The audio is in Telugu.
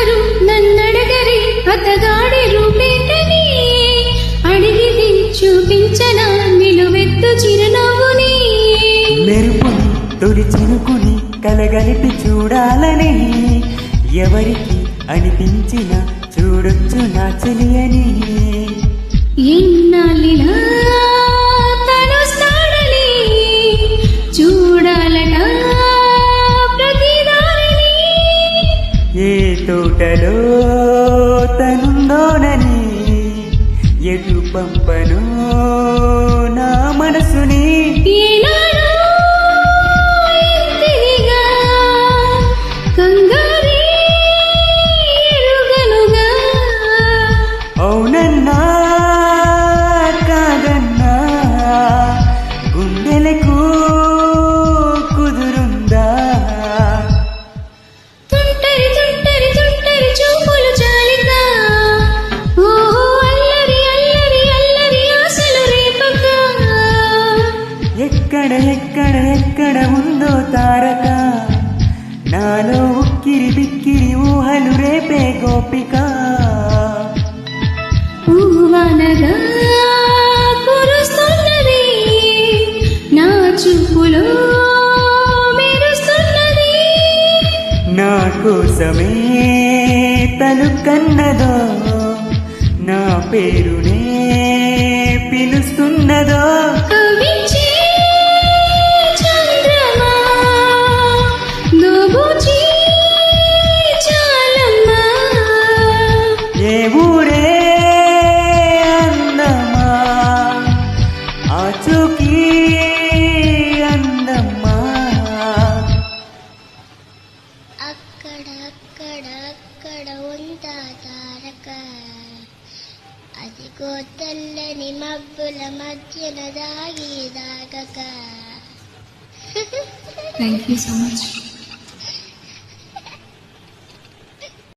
ఎవరు నన్నడగరి అతగాడి రూపేంటని అడిగితే చూపించన నిలువెత్తు చిరునవ్వుని మెరుపుని తొలి చినుకుని కలగలిపి చూడాలని ఎవరికి అనిపించిన చూడొచ్చు నా చెలియని ఎన్నాళ్ళిలా తనొస్తాడని చూడాలట ప్రతిదారిని ఏ తోటలో తనుందోనని ఎటు పంపను నా మనసుని ఏనాడో ఇంతిదిగా కంగారే ఎరుగనుగా అవునన్నా కాదన్నా గుండెలకు కుదురుందా తుంటరి తుంటరి తుంటరి చూపులు చాలిక ఓహో అల్లరి అల్లరి అల్లరి ఆశలు రేపక ఎక్కడ ఎక్కడ ఎక్కడ ఉందో తారక నాలో ఉక్కిరి బిక్కిరి ఊహలు రేపే గోపిక ఊవనగా కురుస్తున్నది నా చూపులో మెరుస్తున్నది నా కోసమే తను కన్నదో నా పేరునే పిలుస్తున్నదో కవించే చంద్రమా దోబూచి చాలమ్మా ఏ ఊరే అందమా ఆచూకీ అందమ్మా అక్కడ అక్కడ అక్కడ ఉందా తారక అదిగో తెల్లని మబ్బుల మధ్యన దాగి దాగక Thank you so much.